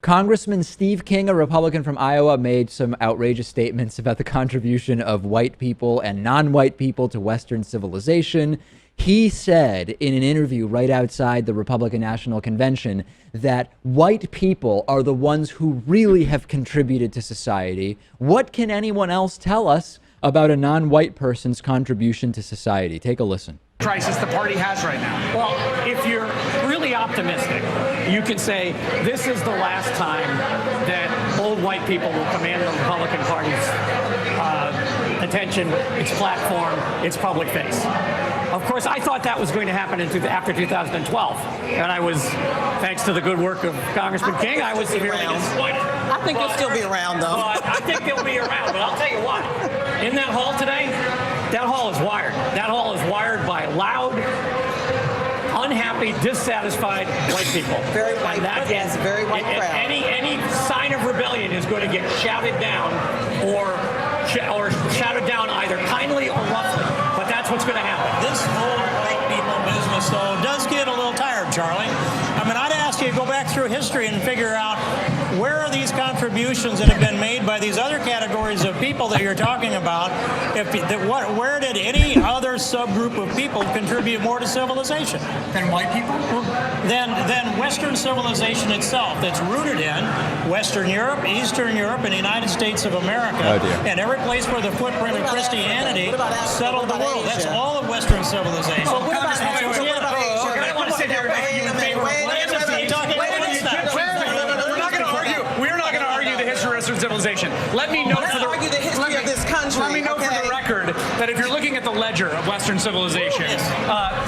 Congressman Steve King, a Republican from Iowa, made some outrageous statements about the contribution of white people and non-white people to Western civilization. He said in an interview right outside the Republican National Convention that white people are the ones who really have contributed to society. What can anyone else tell us about a non-white person's contribution to society? Take a listen. Crisis the party has right now. Well, if you're really optimistic, you can say this is the last time that old white people will command the Republican Party's attention, its platform, its public face. Of course, I thought that was going to happen after 2012, and I was, thanks to the good work of Congressman King, I was severely disappointed. I think he'll still be around, though. I think he'll be around, but I'll tell you what, in that hall today, that hall is wired. That hall is wired by loud, unhappy, dissatisfied white people. Very white. Yes, very white crowd. Any sign of rebellion is going to get shouted down, or shouted down either kindly or roughly. But that's what's going to happen. This whole white people business, though, does get a little tired, Charlie. I mean, I'd ask you to go back through history and figure out where are these contributions that have been made by these other categories of people that you're talking about? Where did any other subgroup of people contribute more to civilization? Than white people? Than Western civilization itself, that's rooted in Western Europe, Eastern Europe, and the United States of America, and every place where the footprint of Christianity settled the world. That's all of Western civilization. What about Asia? I don't want to sit here and make you in favor of Western civilization. Let me note for the argue the history of this country. Let me note for the record that if you're looking at the ledger of Western civilization,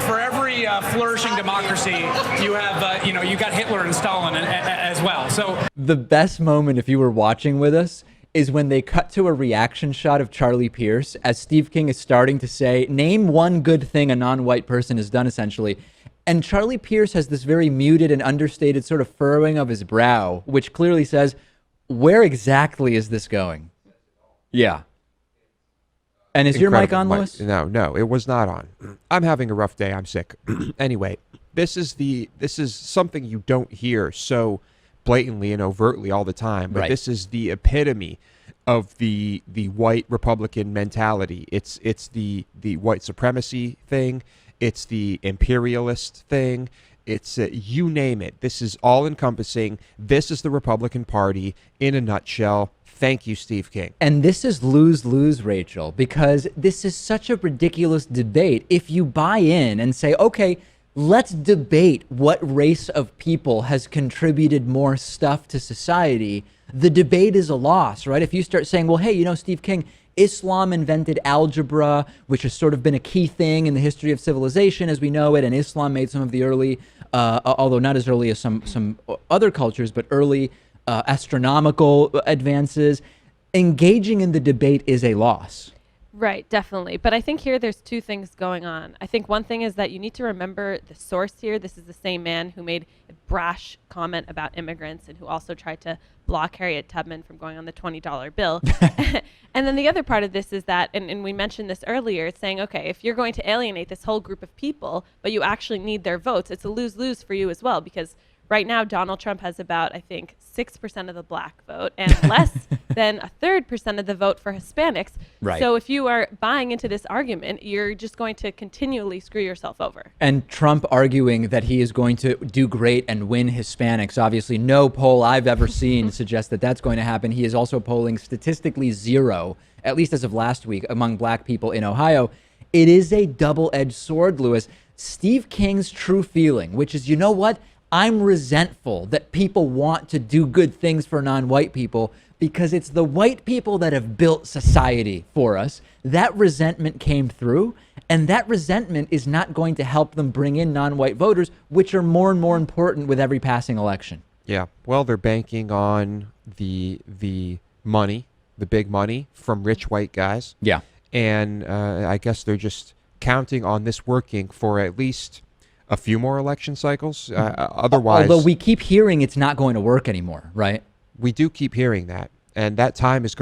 for every flourishing democracy, you have you got Hitler and Stalin as well. So the best moment, if you were watching with us, is when they cut to a reaction shot of Charlie Pierce as Steve King is starting to say, name one good thing a non-white person has done, essentially. And Charlie Pierce has this very muted and understated sort of furrowing of his brow, which clearly says, where exactly is this going? Yeah. And is your mic on, Louis? No, it was not on. I'm having a rough day. I'm sick. Anyway, this is something you don't hear so blatantly and overtly all the time, but this is the epitome of the white Republican mentality. It's the white supremacy thing. It's the imperialist thing. It's you name it. This is all encompassing. This is the Republican Party in a nutshell. Thank you, Steve King. And this is lose-lose, Rachel, because this is such a ridiculous debate. If you buy in and say, okay, let's debate what race of people has contributed more stuff to society, the debate is a loss, right? If you start saying, well, hey, Steve King, Islam invented algebra, which has sort of been a key thing in the history of civilization as we know it, and Islam made some of the early, although not as early as some other cultures, but early astronomical advances. Engaging in the debate is a loss. Right, definitely. But I think here there's two things going on. I think one thing is that you need to remember the source here. This is the same man who made a brash comment about immigrants and who also tried to block Harriet Tubman from going on the $20 bill. And then the other part of this is that, and we mentioned this earlier, it's saying, okay, if you're going to alienate this whole group of people, but you actually need their votes, it's a lose-lose for you as well, because right now, Donald Trump has about, I think, 6% of the black vote and less than 1/3% of the vote for Hispanics. Right. So if you are buying into this argument, you're just going to continually screw yourself over. And Trump arguing that he is going to do great and win Hispanics. Obviously, no poll I've ever seen suggests that that's going to happen. He is also polling statistically zero, at least as of last week, among black people in Ohio. It is a double-edged sword, Louis. Steve King's true feeling, which is, you know what? I'm resentful that people want to do good things for non-white people because it's the white people that have built society for us. That resentment came through, and that resentment is not going to help them bring in non-white voters, which are more and more important with every passing election. Yeah, well, they're banking on the money, the big money from rich white guys. Yeah. And I guess they're just counting on this working for at least a few more election cycles. Otherwise, although we keep hearing it's not going to work anymore, right? We do keep hearing that. And that time is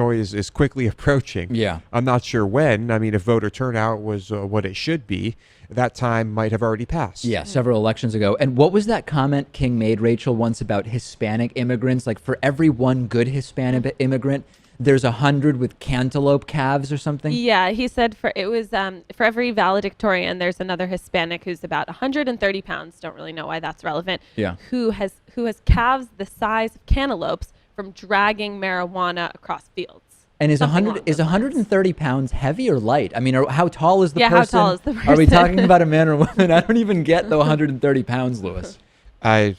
quickly approaching. Yeah. I'm not sure when. I mean, if voter turnout was what it should be, that time might have already passed. Yeah, several elections ago. And what was that comment King made, Rachel, once about Hispanic immigrants? Like, for every one good Hispanic immigrant, there's 100 with cantaloupe calves or something? Yeah, he said for every valedictorian, there's another Hispanic who's about 130 pounds. Don't really know why that's relevant. Yeah. Who has calves the size of cantaloupes from dragging marijuana across fields. And is Something 100 along is those 130 pounds heavy or light? I mean, how tall is the Yeah, person? how tall is the Are we person? talking about a man or woman? I don't even get the 130 pounds, Lewis. I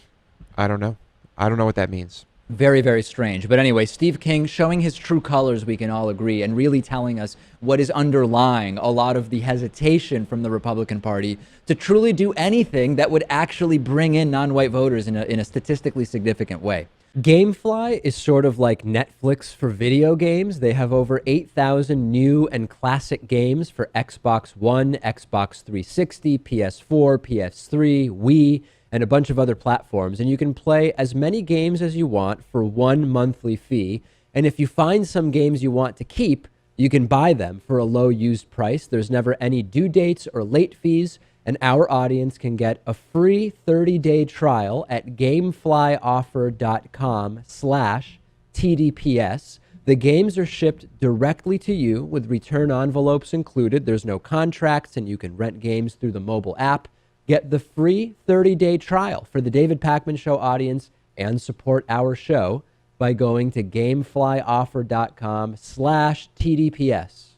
don't know. I don't know what that means. Very, very strange. But anyway, Steve King showing his true colors, we can all agree, and really telling us what is underlying a lot of the hesitation from the Republican Party to truly do anything that would actually bring in non-white voters in a statistically significant way. GameFly is sort of like Netflix for video games. They have over 8,000 new and classic games for Xbox One, Xbox 360, PS4, PS3, Wii, and a bunch of other platforms. And you can play as many games as you want for one monthly fee. And if you find some games you want to keep, you can buy them for a low used price. There's never any due dates or late fees. And our audience can get a free 30-day trial at gameflyoffer.com/TDPS. The games are shipped directly to you with return envelopes included. There's no contracts, and you can rent games through the mobile app. Get the free 30-day trial for the David Pakman Show audience and support our show by going to gameflyoffer.com/TDPS.